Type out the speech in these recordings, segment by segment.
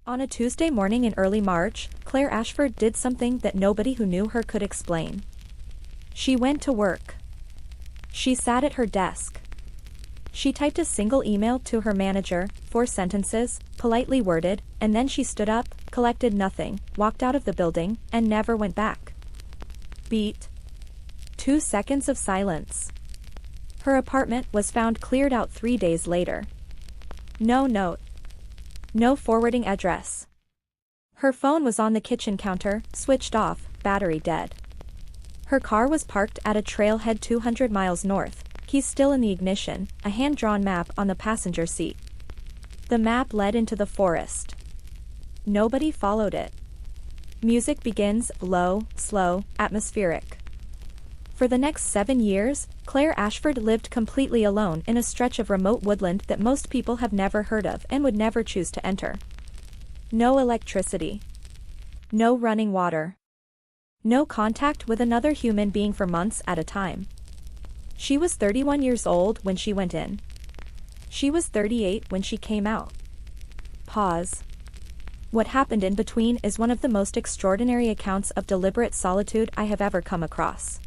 On a Tuesday morning in early March, Claire Ashford did something that nobody who knew her could explain. She went to work. She sat at her desk. She typed a single email to her manager, 4 sentences, politely worded, and then she stood up, collected nothing, walked out of the building, and never went back. Beat. 2 seconds of silence. Her apartment was found cleared out 3 days later. No note. No forwarding address. Her phone was on the kitchen counter, switched off, battery dead. Her car was parked at a trailhead 200 miles north, keys still in the ignition, a hand-drawn map on the passenger seat. The map led into the forest. Nobody followed it. Music begins, low, slow, atmospheric. For the next 7 years, Claire Ashford lived completely alone in a stretch of remote woodland that most people have never heard of and would never choose to enter. No electricity. No running water. No contact with another human being for months at a time. She was 31 years old when she went in. She was 38 when she came out. Pause. What happened in between is one of the most extraordinary accounts of deliberate solitude I have ever come across.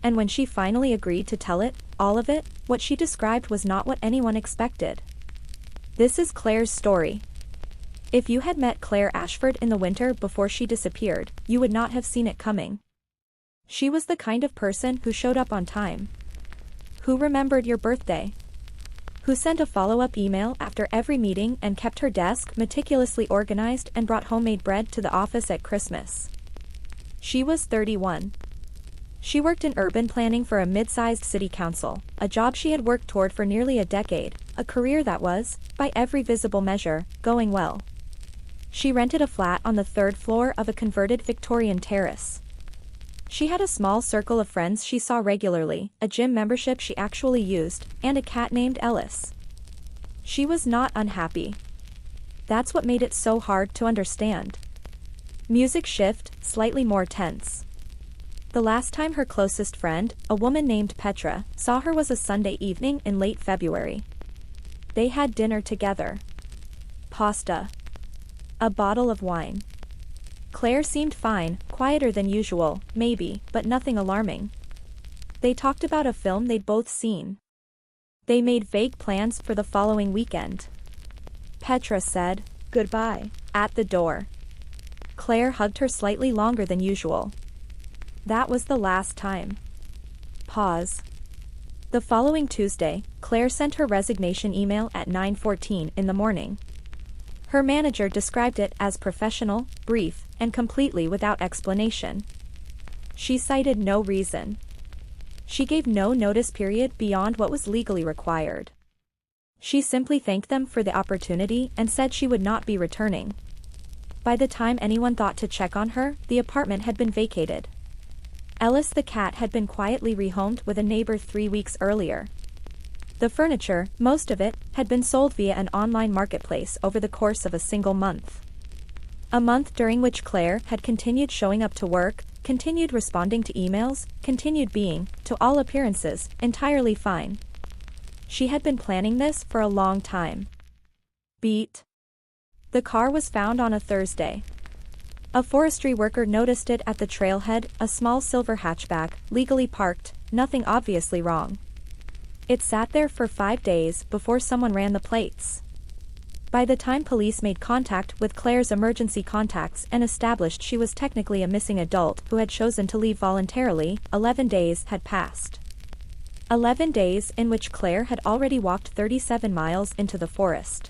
And when she finally agreed to tell it, all of it, what she described was not what anyone expected. This is Claire's story. If you had met Claire Ashford in the winter before she disappeared, you would not have seen it coming. She was the kind of person who showed up on time. Who remembered your birthday. Who sent a follow-up email after every meeting and kept her desk meticulously organized and brought homemade bread to the office at Christmas. She was 31. She worked in urban planning for a mid-sized city council, a job she had worked toward for nearly a decade, a career that was, by every visible measure, going well. She rented a flat on the 3rd floor of a converted Victorian terrace. She had a small circle of friends she saw regularly, a gym membership she actually used, and a cat named Ellis. She was not unhappy. That's what made it so hard to understand. Music shift, slightly more tense. The last time her closest friend, a woman named Petra, saw her was a Sunday evening in late February. They had dinner together. Pasta. A bottle of wine. Claire seemed fine, quieter than usual, maybe, but nothing alarming. They talked about a film they'd both seen. They made vague plans for the following weekend. Petra said, "Goodbye," at the door. Claire hugged her slightly longer than usual. That was the last time. Pause. The following Tuesday, Claire sent her resignation email at 9:14 in the morning. Her manager described it as professional, brief, and completely without explanation. She cited no reason. She gave no notice period beyond what was legally required. She simply thanked them for the opportunity and said she would not be returning. By the time anyone thought to check on her, the apartment had been vacated. Ellis the cat had been quietly rehomed with a neighbor 3 weeks earlier. The furniture, most of it, had been sold via an online marketplace over the course of a single month. A month during which Claire had continued showing up to work, continued responding to emails, continued being, to all appearances, entirely fine. She had been planning this for a long time. Beat. The car was found on a Thursday. A forestry worker noticed it at the trailhead, a small silver hatchback, legally parked, nothing obviously wrong. It sat there for 5 days before someone ran the plates. By the time police made contact with Claire's emergency contacts and established she was technically a missing adult who had chosen to leave voluntarily, 11 days had passed. 11 days in which Claire had already walked 37 miles into the forest.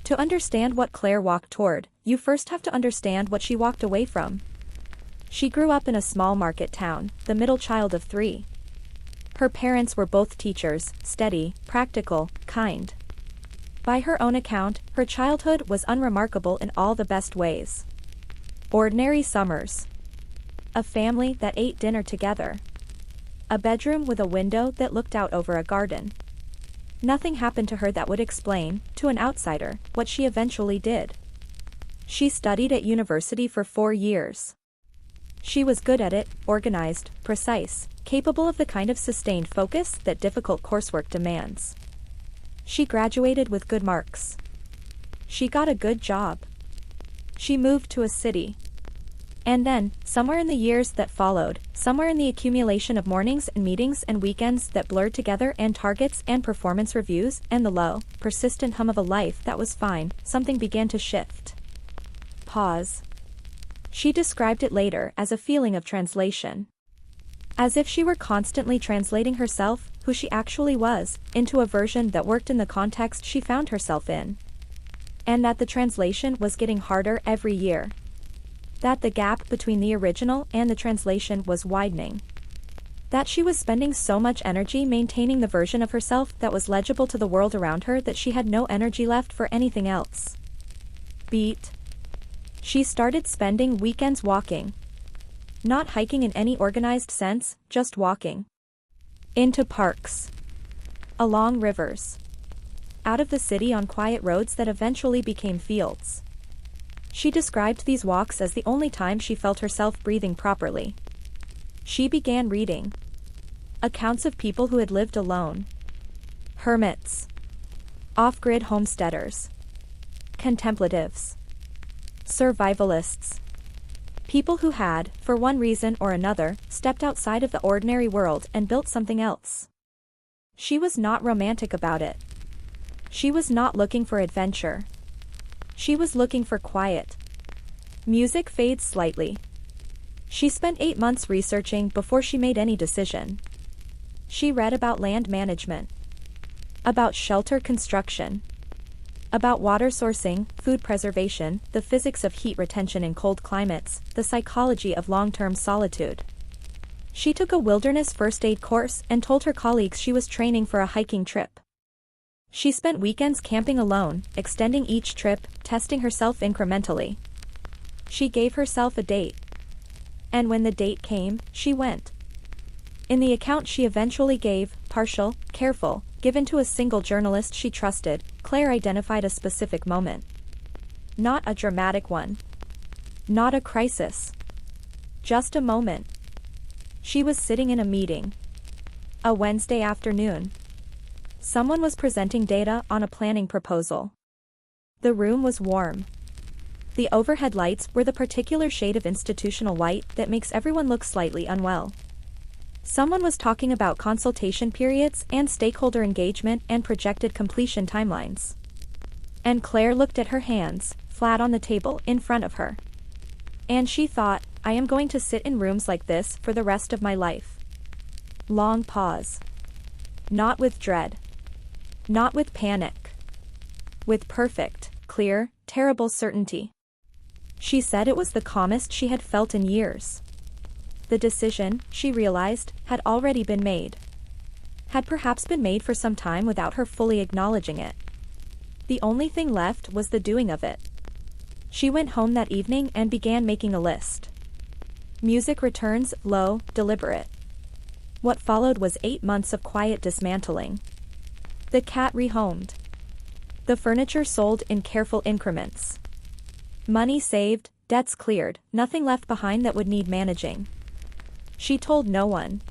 To understand what Claire walked toward, you first have to understand what she walked away from. She grew up in a small market town, the middle child of 3. Her parents were both teachers, steady, practical, kind. By her own account, her childhood was unremarkable in all the best ways. Ordinary summers. A family that ate dinner together. A bedroom with a window that looked out over a garden. Nothing happened to her that would explain, to an outsider, what she eventually did. She studied at university for 4 years. She was good at it, organized, precise, capable of the kind of sustained focus that difficult coursework demands. She graduated with good marks. She got a good job. She moved to a city. And then, somewhere in the years that followed, somewhere in the accumulation of mornings and meetings and weekends that blurred together and targets and performance reviews and the low, persistent hum of a life that was fine, something began to shift. Pause. She described it later as a feeling of translation. As if she were constantly translating herself, who she actually was, into a version that worked in the context she found herself in. And that the translation was getting harder every year. That the gap between the original and the translation was widening. That she was spending so much energy maintaining the version of herself that was legible to the world around her that she had no energy left for anything else. Beat. She started spending weekends walking. Not hiking in any organized sense, just walking. Into parks. Along rivers. Out of the city on quiet roads that eventually became fields. She described these walks as the only time she felt herself breathing properly. She began reading. Accounts of people who had lived alone. Hermits. Off-grid homesteaders. Contemplatives. Survivalists. People who had, for one reason or another, stepped outside of the ordinary world and built something else. She was not romantic about it. She was not looking for adventure. She was looking for quiet. Music fades slightly. She spent 8 months researching before she made any decision. She read about land management. About shelter construction. About water sourcing, food preservation, the physics of heat retention in cold climates, the psychology of long-term solitude. She took a wilderness first aid course and told her colleagues she was training for a hiking trip. She spent weekends camping alone, extending each trip, testing herself incrementally. She gave herself a date. And when the date came, she went. In the account she eventually gave, partial, careful, given to a single journalist she trusted, Claire identified a specific moment. Not a dramatic one. Not a crisis. Just a moment. She was sitting in a meeting. A Wednesday afternoon. Someone was presenting data on a planning proposal. The room was warm. The overhead lights were the particular shade of institutional white that makes everyone look slightly unwell. Someone was talking about consultation periods and stakeholder engagement and projected completion timelines. And Claire looked at her hands, flat on the table in front of her. And she thought, I am going to sit in rooms like this for the rest of my life. Long pause. Not with dread. Not with panic. With perfect, clear, terrible certainty. She said it was the calmest she had felt in years. The decision, she realized, had already been made. Had perhaps been made for some time without her fully acknowledging it. The only thing left was the doing of it. She went home that evening and began making a list. Music returns, low, deliberate. What followed was 8 months of quiet dismantling. The cat rehomed. The furniture sold in careful increments. Money saved, debts cleared, nothing left behind that would need managing. She told no one.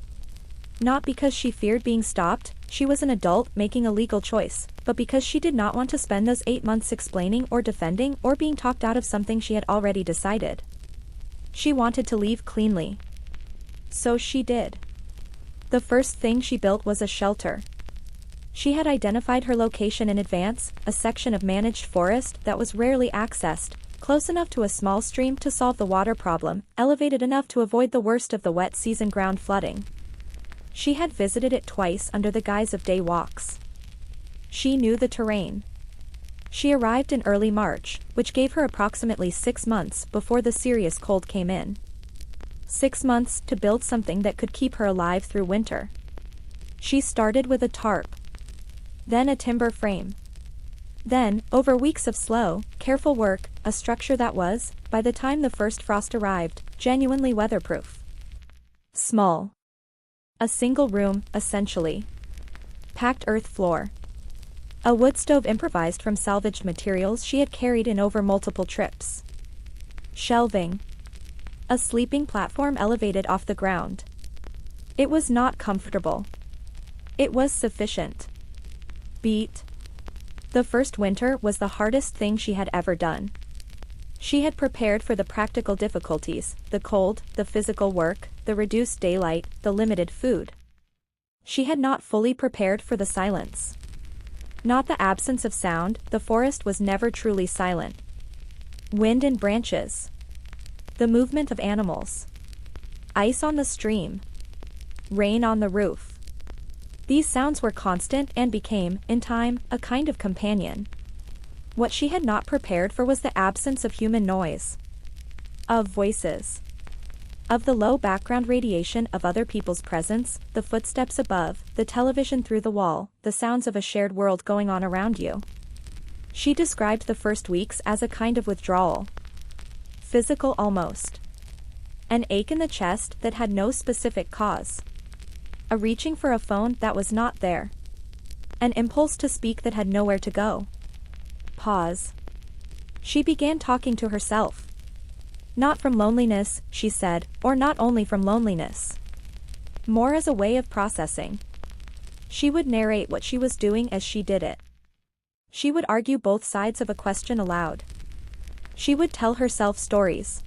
Not because she feared being stopped, she was an adult making a legal choice, but because she did not want to spend those 8 months explaining or defending or being talked out of something she had already decided. She wanted to leave cleanly. So she did. The first thing she built was a shelter. She had identified her location in advance, a section of managed forest that was rarely accessed, close enough to a small stream to solve the water problem, elevated enough to avoid the worst of the wet season ground flooding. She had visited it twice under the guise of day walks. She knew the terrain. She arrived in early March, which gave her approximately 6 months before the serious cold came in. 6 months to build something that could keep her alive through winter. She started with a tarp. Then a timber frame. Then, over weeks of slow, careful work, a structure that was, by the time the first frost arrived, genuinely weatherproof. Small. A single room, essentially. Packed earth floor. A wood stove improvised from salvaged materials she had carried in over multiple trips. Shelving. A sleeping platform elevated off the ground. It was not comfortable. It was sufficient. Beat. The first winter was the hardest thing she had ever done. She had prepared for the practical difficulties, the cold, the physical work, the reduced daylight, the limited food. She had not fully prepared for the silence. Not the absence of sound, the forest was never truly silent. Wind in branches. The movement of animals. Ice on the stream. Rain on the roof. These sounds were constant and became, in time, a kind of companion. What she had not prepared for was the absence of human noise. Of voices. Of the low background radiation of other people's presence, the footsteps above, the television through the wall, the sounds of a shared world going on around you. She described the first weeks as a kind of withdrawal. Physical almost. An ache in the chest that had no specific cause. A reaching for a phone that was not there. An impulse to speak that had nowhere to go. Pause. She began talking to herself. Not from loneliness, she said, or not only from loneliness. More as a way of processing. She would narrate what she was doing as she did it. She would argue both sides of a question aloud. She would tell herself stories.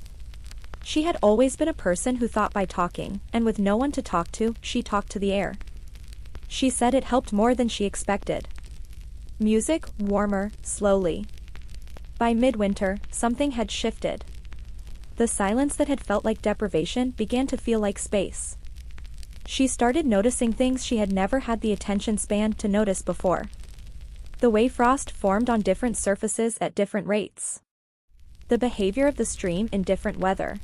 She had always been a person who thought by talking, and with no one to talk to, she talked to the air. She said it helped more than she expected. Music, warmer, slowly. By midwinter, something had shifted. The silence that had felt like deprivation began to feel like space. She started noticing things she had never had the attention span to notice before. The way frost formed on different surfaces at different rates. The behavior of the stream in different weather.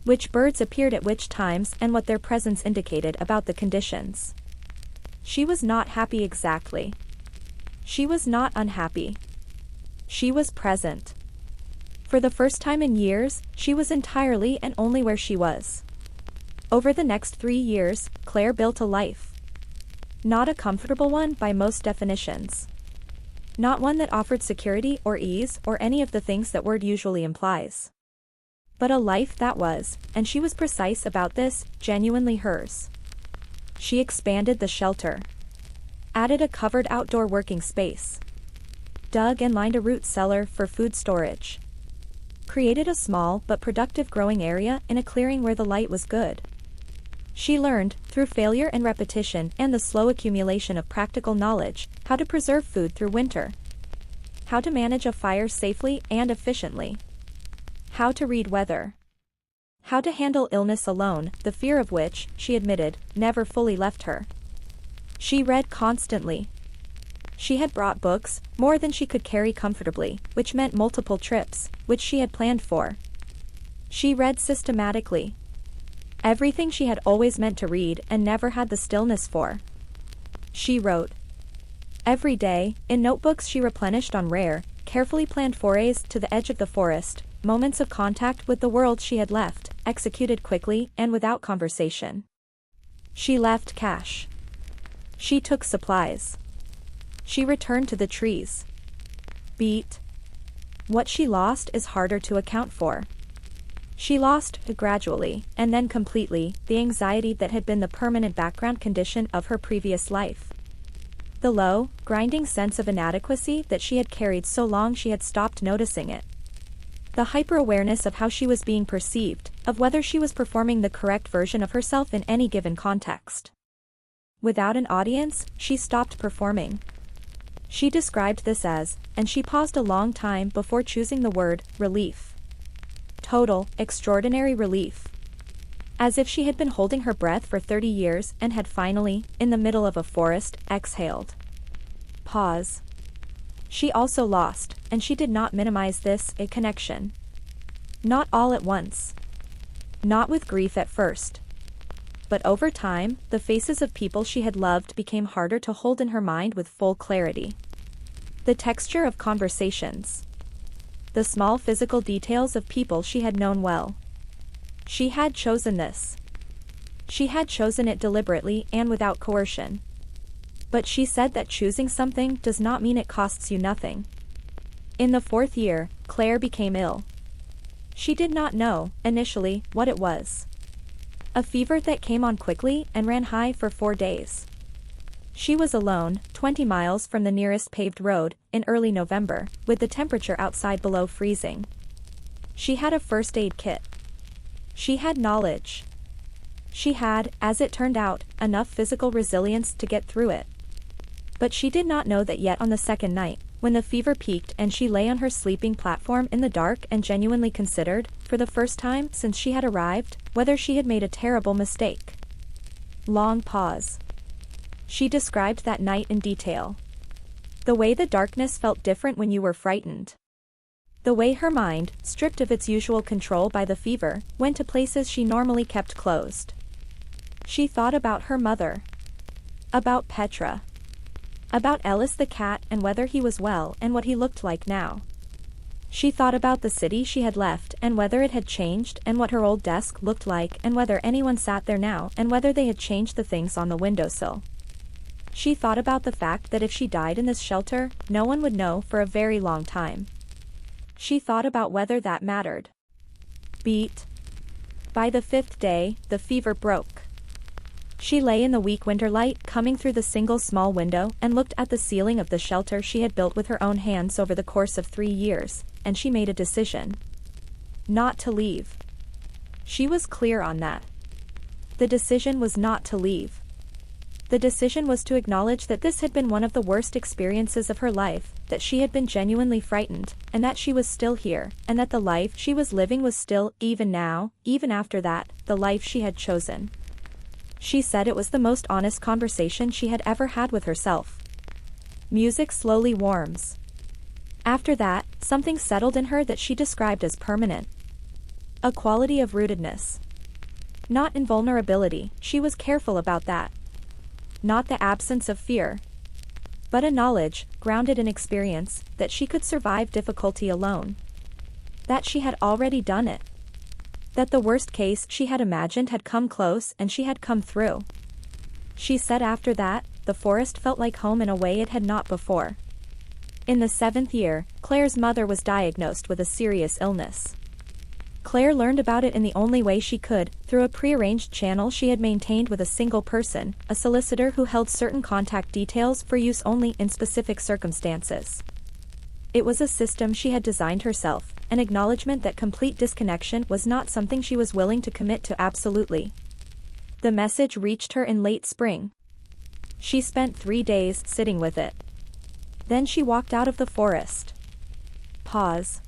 Which birds appeared at which times and what their presence indicated about the conditions. She was not happy exactly. She was not unhappy. She was present. For the first time in years, she was entirely and only where she was. Over the next 3 years, Claire built a life. Not a comfortable one by most definitions. Not one that offered security or ease or any of the things that word usually implies. But a life that was, and she was precise about this, genuinely hers. She expanded the shelter. Added a covered outdoor working space. Dug and lined a root cellar for food storage. Created a small but productive growing area in a clearing where the light was good. She learned, through failure and repetition and the slow accumulation of practical knowledge, how to preserve food through winter. How to manage a fire safely and efficiently. How to read weather. How to handle illness alone, the fear of which, she admitted, never fully left her. She read constantly. She had brought books, more than she could carry comfortably, which meant multiple trips, which she had planned for. She read systematically. Everything she had always meant to read and never had the stillness for. She wrote. Every day, in notebooks she replenished on rare, carefully planned forays to the edge of the forest, moments of contact with the world she had left, executed quickly and without conversation. She left cash. She took supplies. She returned to the trees. Beat. What she lost is harder to account for. She lost, gradually, and then completely, the anxiety that had been the permanent background condition of her previous life. The low, grinding sense of inadequacy that she had carried so long she had stopped noticing it. The hyper-awareness of how she was being perceived, of whether she was performing the correct version of herself in any given context. Without an audience, she stopped performing. She described this as, and she paused a long time before choosing the word, relief. Total, extraordinary relief. As if she had been holding her breath for 30 years and had finally, in the middle of a forest, exhaled. Pause. She also lost, and she did not minimize this, a connection. Not all at once. Not with grief at first. But over time, the faces of people she had loved became harder to hold in her mind with full clarity. The texture of conversations. The small physical details of people she had known well. She had chosen this. She had chosen it deliberately and without coercion. But she said that choosing something does not mean it costs you nothing. In the 4th year, Claire became ill. She did not know, initially, what it was. A fever that came on quickly and ran high for 4 days. She was alone, 20 miles from the nearest paved road, in early November, with the temperature outside below freezing. She had a first aid kit. She had knowledge. She had, as it turned out, enough physical resilience to get through it. But she did not know that yet on the second night, when the fever peaked and she lay on her sleeping platform in the dark and genuinely considered, for the first time since she had arrived, whether she had made a terrible mistake. Long pause. She described that night in detail. The way the darkness felt different when you were frightened. The way her mind, stripped of its usual control by the fever, went to places she normally kept closed. She thought about her mother. About Petra. About Ellis the cat and whether he was well and what he looked like now. She thought about the city she had left and whether it had changed and what her old desk looked like and whether anyone sat there now and whether they had changed the things on the windowsill. She thought about the fact that if she died in this shelter, no one would know for a very long time. She thought about whether that mattered. Beat. By the 5th day, the fever broke. She lay in the weak winter light coming through the single small window and looked at the ceiling of the shelter she had built with her own hands over the course of 3 years, and she made a decision. Not to leave. She was clear on that. The decision was not to leave. The decision was to acknowledge that this had been one of the worst experiences of her life, that she had been genuinely frightened, and that she was still here, and that the life she was living was still, even now, even after that, the life she had chosen. She said it was the most honest conversation she had ever had with herself. Music slowly warms. After that, something settled in her that she described as permanent. A quality of rootedness. Not invulnerability, she was careful about that. Not the absence of fear. But a knowledge, grounded in experience, that she could survive difficulty alone. That she had already done it. That the worst case she had imagined had come close and she had come through. She said after that, the forest felt like home in a way it had not before. In the 7th year, Claire's mother was diagnosed with a serious illness. Claire learned about it in the only way she could, through a prearranged channel she had maintained with a single person, a solicitor who held certain contact details for use only in specific circumstances. It was a system she had designed herself, an acknowledgement that complete disconnection was not something she was willing to commit to absolutely. The message reached her in late spring. She spent 3 days sitting with it. Then she walked out of the forest. Pause.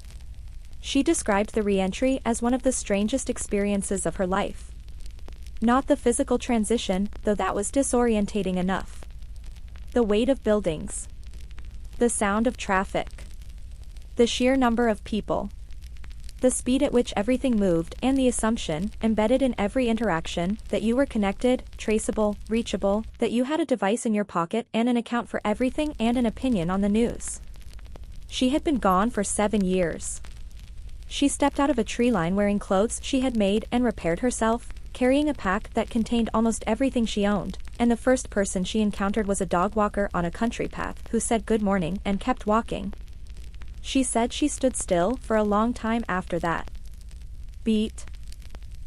She described the re-entry as one of the strangest experiences of her life. Not the physical transition, though that was disorientating enough. The weight of buildings. The sound of traffic. The sheer number of people. The speed at which everything moved and the assumption, embedded in every interaction, that you were connected, traceable, reachable, that you had a device in your pocket and an account for everything and an opinion on the news. She had been gone for 7 years. She stepped out of a tree line wearing clothes she had made and repaired herself, carrying a pack that contained almost everything she owned, and the first person she encountered was a dog walker on a country path who said good morning and kept walking. She said she stood still for a long time after that. Beat.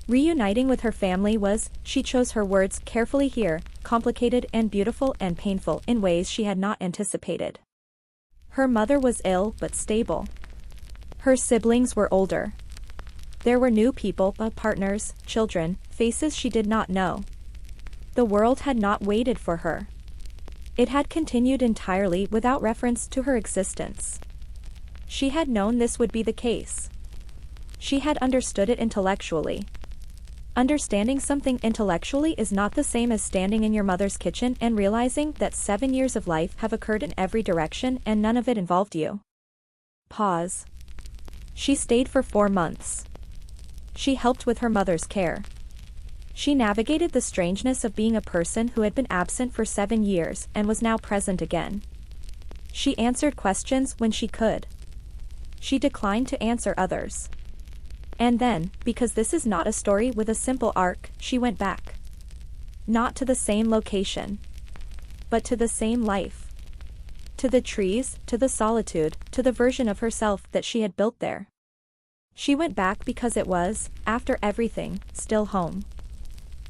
Reuniting with her family was, she chose her words carefully here, complicated and beautiful and painful in ways she had not anticipated. Her mother was ill but stable. Her siblings were older. There were new people, partners, children, faces she did not know. The world had not waited for her. It had continued entirely without reference to her existence. She had known this would be the case. She had understood it intellectually. Understanding something intellectually is not the same as standing in your mother's kitchen and realizing that 7 years of life have occurred in every direction and none of it involved you. Pause. She stayed for 4 months. She helped with her mother's care. She navigated the strangeness of being a person who had been absent for 7 years and was now present again. She answered questions when she could. She declined to answer others. And then, because this is not a story with a simple arc, she went back. Not to the same location. But to the same life. To the trees, to the solitude, to the version of herself that she had built there. She went back because it was, after everything, still home.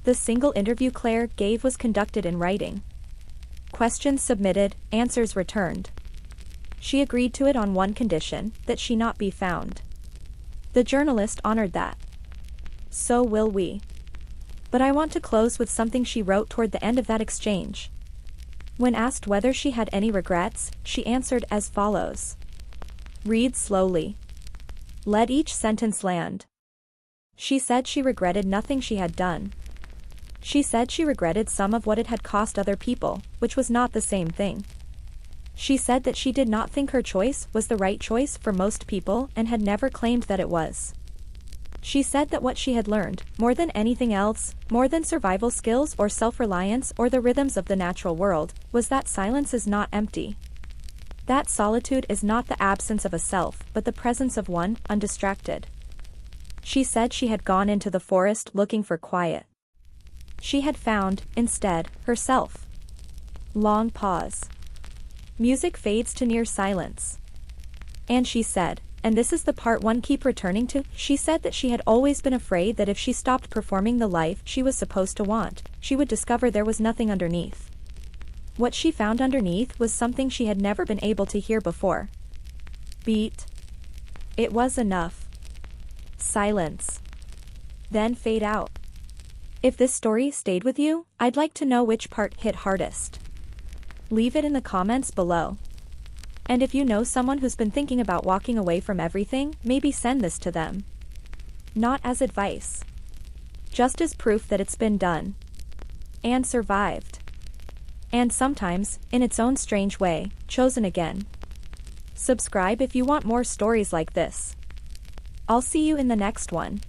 The single interview Claire gave was conducted in writing. Questions submitted, answers returned. She agreed to it on one condition, that she not be found. The journalist honored that. So will we. But I want to close with something she wrote toward the end of that exchange. When asked whether she had any regrets, she answered as follows. Read slowly. Let each sentence land. She said she regretted nothing she had done. She said she regretted some of what it had cost other people, which was not the same thing. She said that she did not think her choice was the right choice for most people and had never claimed that it was. She said that what she had learned, more than anything else, more than survival skills or self-reliance or the rhythms of the natural world, was that silence is not empty. That solitude is not the absence of a self but the presence of one, undistracted. She said she had gone into the forest looking for quiet. She had found, instead, herself. Long pause. Music fades to near silence. And she said, and this is the part one keep returning to, she said that she had always been afraid that if she stopped performing the life she was supposed to want, she would discover there was nothing underneath. What she found underneath was something she had never been able to hear before. Beat. It was enough. Silence. Then fade out. If this story stayed with you, I'd like to know which part hit hardest. Leave it in the comments below. And if you know someone who's been thinking about walking away from everything, maybe send this to them. Not as advice. Just as proof that it's been done. And survived. And sometimes, in its own strange way, chosen again. Subscribe if you want more stories like this. I'll see you in the next one.